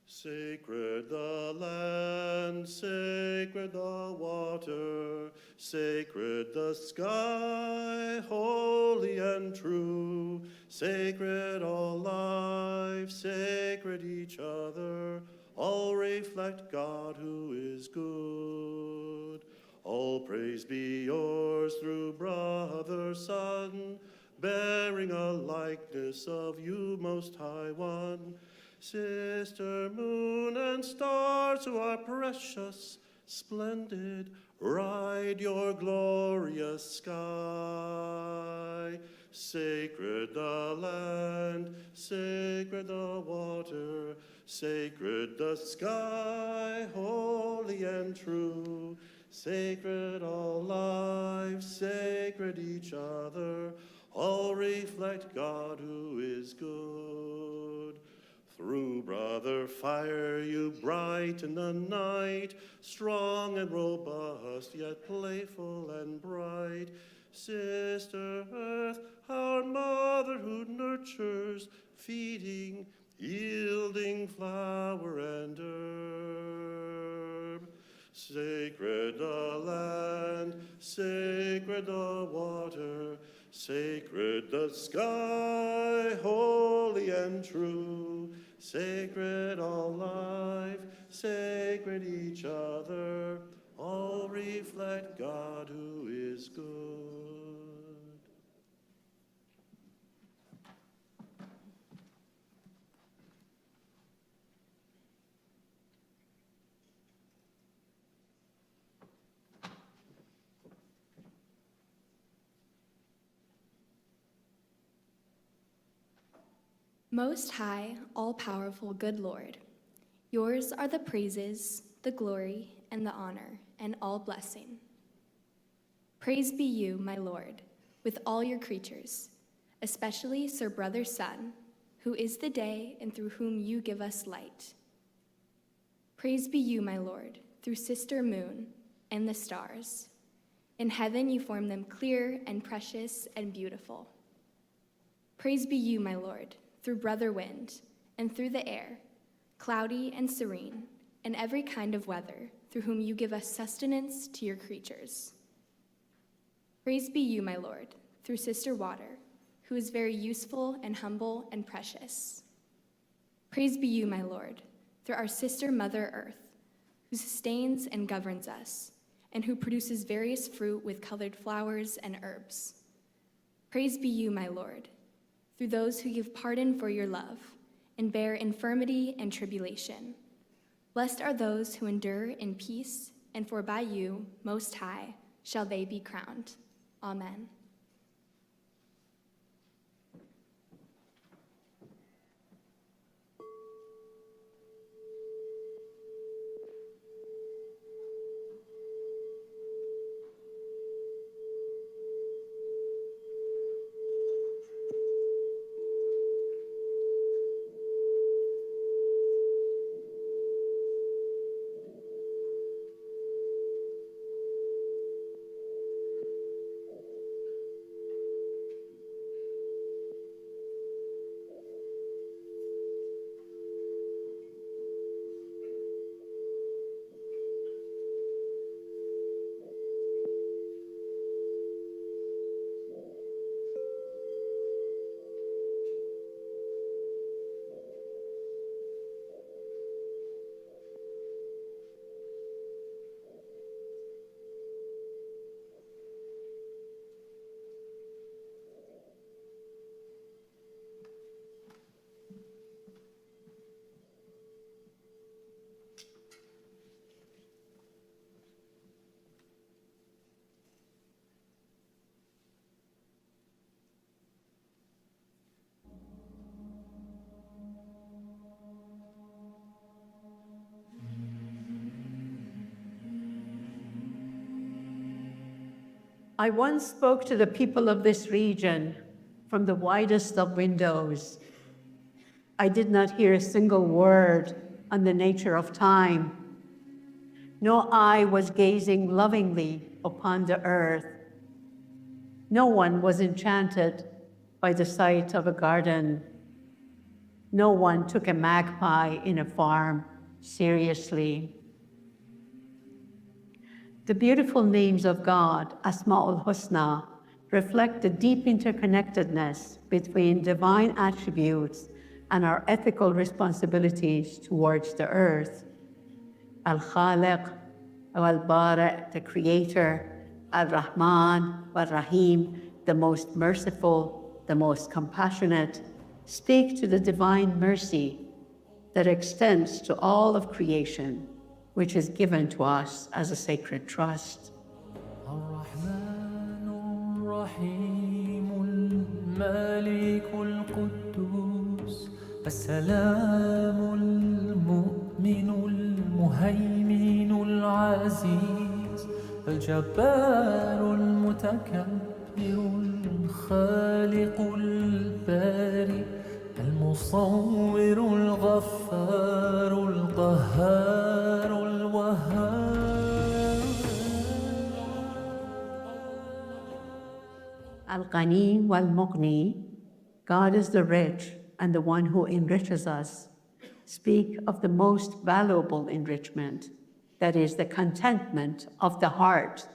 Sacred the land, sacred the water, sacred the sky, holy and true, sacred all life, sacred each other, all reflect God who is good. All praise be yours through brother Son, bearing a likeness of you, Most High One. Sister moon and stars who are precious, splendid, ride your glorious sky. Sacred the land, sacred the water, sacred the sky, holy and true. Sacred all life, sacred each other, all reflect God who is good. Through brother fire you brighten the night, strong and robust, yet playful and bright. Sister earth, our mother who nurtures, feeding, yielding flower and herb. Sacred the land, sacred the water, sacred the sky, holy and true. Sacred all life, sacred each other, all reflect God who is good. Most high, all-powerful, good Lord, yours are the praises, the glory, and the honor, and all blessing. Praise be you, my Lord, with all your creatures, especially Sir Brother Sun, who is the day and through whom you give us light. Praise be you, my Lord, through Sister Moon and the stars. In heaven you form them clear and precious and beautiful. Praise be you, my Lord, through Brother Wind, and through the air, cloudy and serene, and every kind of weather, through whom you give us sustenance to your creatures. Praise be you, my Lord, through Sister Water, who is very useful and humble and precious. Praise be you, my Lord, through our Sister Mother Earth, who sustains and governs us, and who produces various fruit with colored flowers and herbs. Praise be you, my Lord, through those who give pardon for your love, and bear infirmity and tribulation. Blessed are those who endure in peace, and for by you, Most High, shall they be crowned. Amen. I once spoke to the people of this region from the widest of windows. I did not hear a single word on the nature of time. No eye was gazing lovingly upon the earth. No one was enchanted by the sight of a garden. No one took a magpie in a farm seriously. The beautiful names of God, Asma'ul Husna, reflect the deep interconnectedness between divine attributes and our ethical responsibilities towards the earth. Al-Khaliq, Al-Bari', the Creator, Al-Rahman, Al-Rahim, the most merciful, the most compassionate, speak to the divine mercy that extends to all of creation, which is given to us as a sacred trust. الملك القدوس السلام المؤمن المهيمن العزيز الجبار المتكبر الخالق البارئ المصور الغفار القهار الوهاب. Al-Ghani wal-Mughni, God is the rich and the one who enriches us, speak of the most valuable enrichment, that is the contentment of the heart.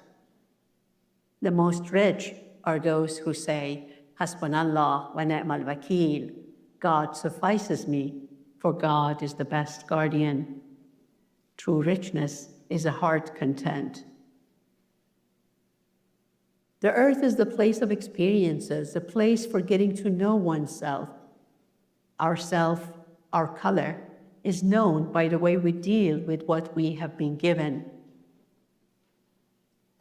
The most rich are those who say, Hasbunallah wa ni'mal wakil, God suffices me, for God is the best guardian. True richness is a heart content. The earth is the place of experiences, a place for getting to know oneself. Ourself, our color, is known by the way we deal with what we have been given.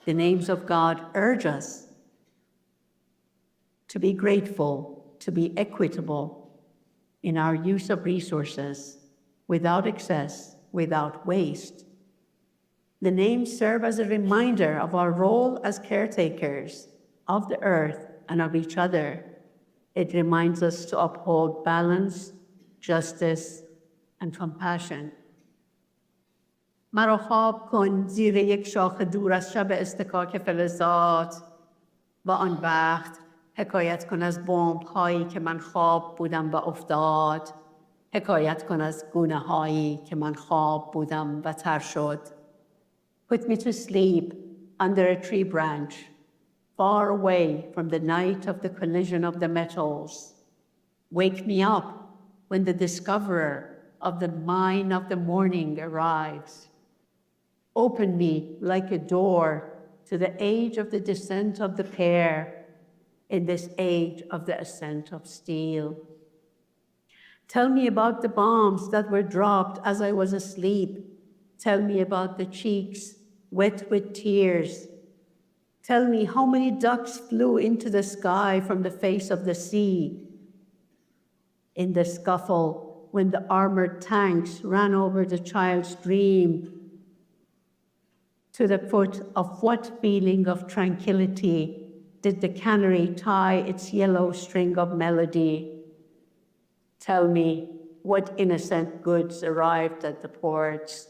The names of God urge us to be grateful, to be equitable in our use of resources, without excess, without waste. The names serve as a reminder of our role as caretakers of the earth and of each other. It reminds us to uphold balance, justice, and compassion. مرا خواب کن زیر یک شاخ دور از شب استکاک فلزات و آن وقت حکایت کن از بمب هایی که من خواب بودم و افتاد. حکایت کن از گونه هایی که من خواب بودم و تر شد. Put me to sleep under a tree branch, far away from the night of the collision of the metals. Wake me up when the discoverer of the mine of the morning arrives. Open me like a door to the age of the descent of the pear, in this age of the ascent of steel. Tell me about the bombs that were dropped as I was asleep. Tell me about the cheeks wet with tears. Tell me how many ducks flew into the sky from the face of the sea. In the scuffle, when the armored tanks ran over the child's dream, to the foot of what feeling of tranquility did the canary tie its yellow string of melody? Tell me what innocent goods arrived at the ports.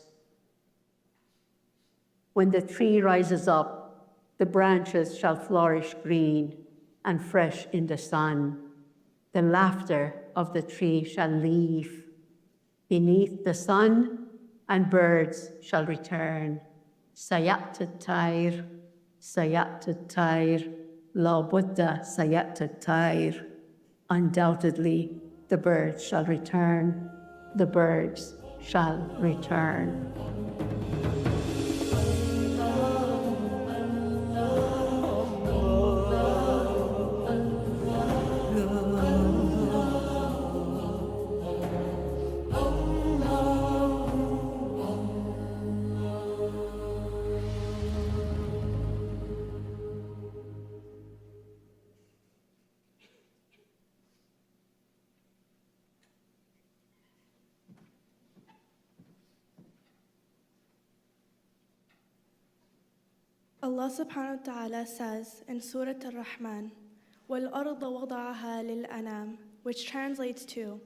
When the tree rises up, the branches shall flourish green and fresh in the sun. The laughter of the tree shall leave beneath the sun, and birds shall return. Sayat al-tayr, sayat al-tayr, la budda sayat al-tayr. Undoubtedly, the birds shall return. The birds shall return. Allah subhanahu wa ta'ala says in Surah Ar-Rahman, وَالْأَرْضَ وَضَعَهَا لِلْأَنَامِ, which translates to,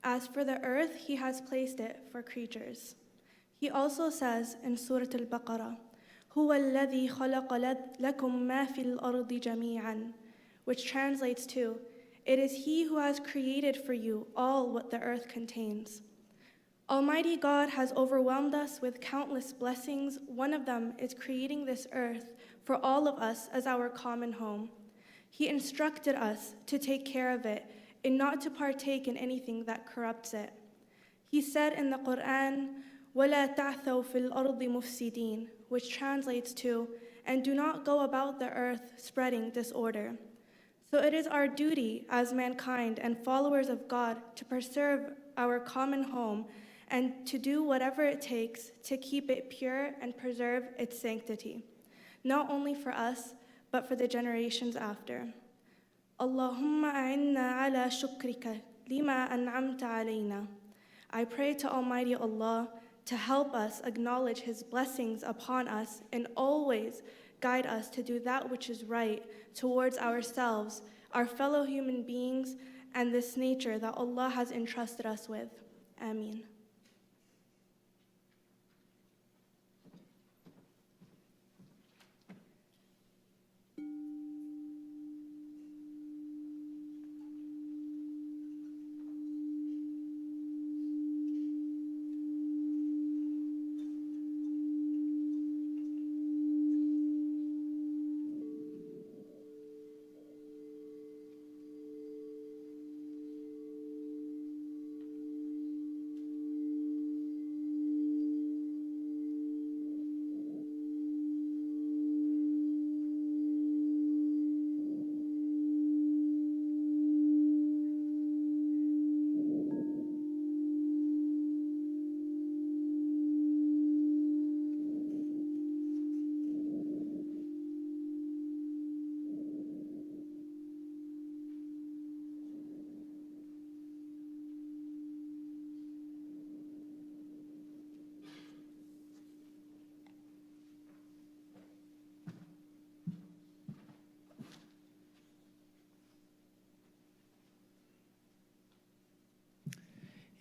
as for the earth, He has placed it for creatures. He also says in Surah Al-Baqarah, هُوَ الَّذِي خَلَقَ لَكُم مَا فِي الْأَرْضِ جَمِيعًا, which translates to, it is He who has created for you all what the earth contains. Almighty God has overwhelmed us with countless blessings. One of them is creating this earth for all of us as our common home. He instructed us to take care of it and not to partake in anything that corrupts it. He said in the Quran, وَلَا تَعْثَوْا فِي الْأَرْضِ مُفْسِدِينَ, which translates to, and do not go about the earth spreading disorder. So it is our duty as mankind and followers of God to preserve our common home and to do whatever it takes to keep it pure and preserve its sanctity, not only for us, but for the generations after. Allahumma a'inna ala shukrika lima an'amta alayna. I pray to Almighty Allah to help us acknowledge His blessings upon us and always guide us to do that which is right towards ourselves, our fellow human beings, and this nature that Allah has entrusted us with. Ameen.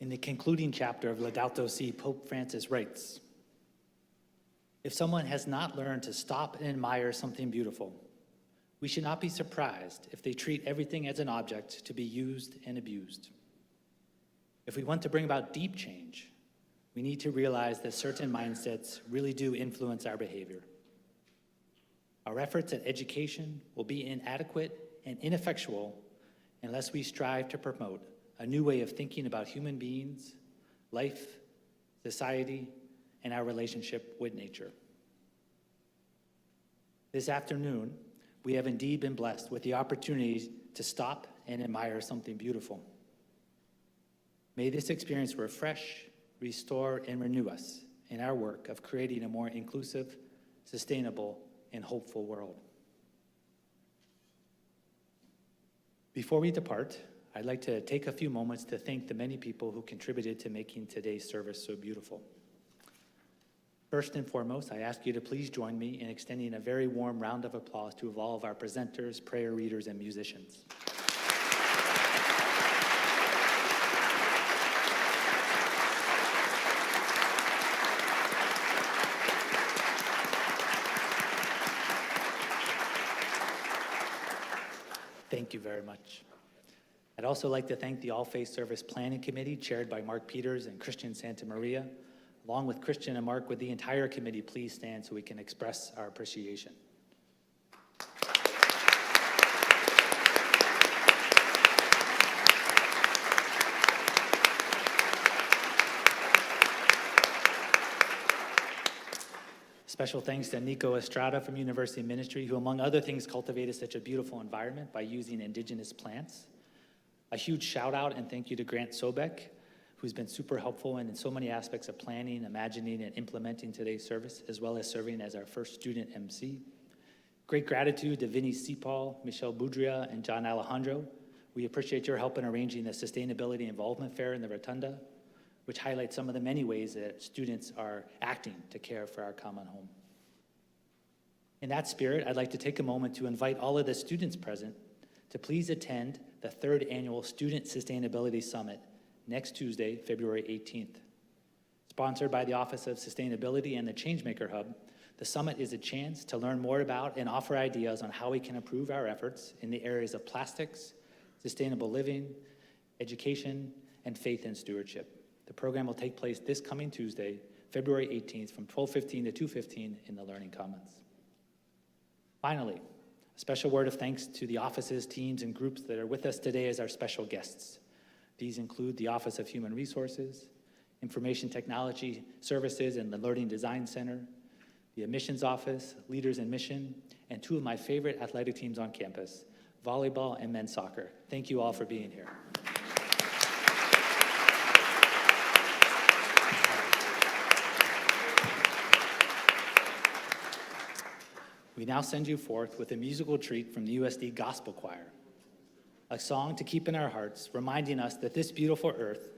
In the concluding chapter of Laudato Si, Pope Francis writes, if someone has not learned to stop and admire something beautiful, we should not be surprised if they treat everything as an object to be used and abused. If we want to bring about deep change, we need to realize that certain mindsets really do influence our behavior. Our efforts at education will be inadequate and ineffectual unless we strive to promote a new way of thinking about human beings, life, society, and our relationship with nature. This afternoon, we have indeed been blessed with the opportunity to stop and admire something beautiful. May this experience refresh, restore, and renew us in our work of creating a more inclusive, sustainable, and hopeful world. Before we depart, I'd like to take a few moments to thank the many people who contributed to making today's service so beautiful. First and foremost, I ask you to please join me in extending a very warm round of applause to all of our presenters, prayer readers, and musicians. Thank you very much. I'd also like to thank the All Faith Service Planning Committee, chaired by Mark Peters and Christian Santa Maria. Along with Christian and Mark, with the entire committee, please stand so we can express our appreciation. Special thanks to Nico Estrada from University Ministry, who among other things cultivated such a beautiful environment by using indigenous plants. A huge shout out and thank you to Grant Sobek, who's been super helpful in so many aspects of planning, imagining, and implementing today's service, as well as serving as our first student MC. Great gratitude to Vinny Sipal, Michelle Boudria, and John Alejandro. We appreciate your help in arranging the Sustainability Involvement Fair in the Rotunda, which highlights some of the many ways that students are acting to care for our common home. In that spirit, I'd like to take a moment to invite all of the students present to please attend the 3rd Annual Student Sustainability Summit next Tuesday, February 18th. Sponsored by the Office of Sustainability and the Changemaker Hub, the summit is a chance to learn more about and offer ideas on how we can improve our efforts in the areas of plastics, sustainable living, education, and faith and stewardship. The program will take place this coming Tuesday, February 18th from 12:15 to 2:15 in the Learning Commons. Finally, a special word of thanks to the offices, teams, and groups that are with us today as our special guests. These include the Office of Human Resources, Information Technology Services and the Learning Design Center, the Admissions Office, Leaders in Mission, and 2 of my favorite athletic teams on campus, volleyball and men's soccer. Thank you all for being here. We now send you forth with a musical treat from the USD Gospel Choir, a song to keep in our hearts, reminding us that this beautiful earth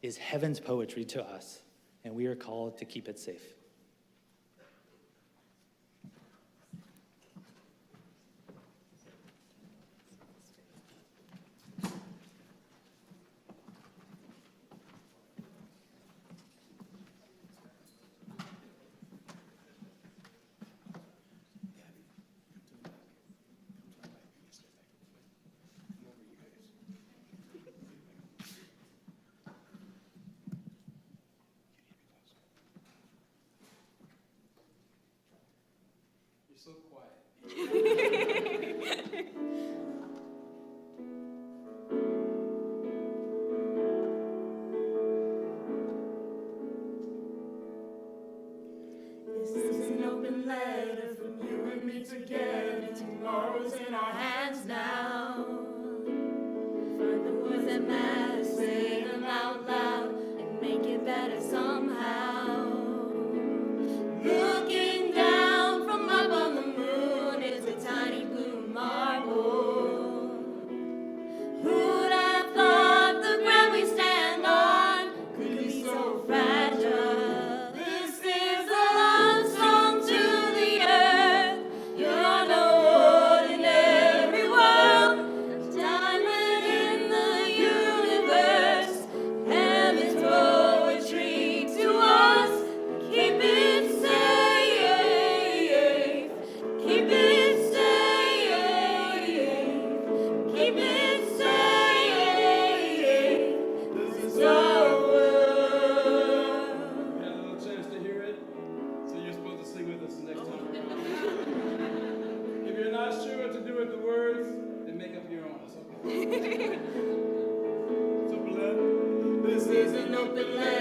is heaven's poetry to us, and we are called to keep it safe. So quiet. This is an open letter from you and me together. Tomorrow's in our hands now. Find the words that matter, say them out loud, and make it better somehow. Looking down from up on the moon, it's a tiny blue marble. Who'd have thought the ground we stand on could be so fragile? This is a love song to the earth. You're no ordinary world, a diamond in the universe. Heaven's poetry to us. Keep it safe. Keep it safe. Keep it safe. This is our world. You had a little chance to hear it, so you're supposed to sing with us the next time around. If you're not sure what to do with the words, then make up your own. That's okay. So, beloved, This is an open letter.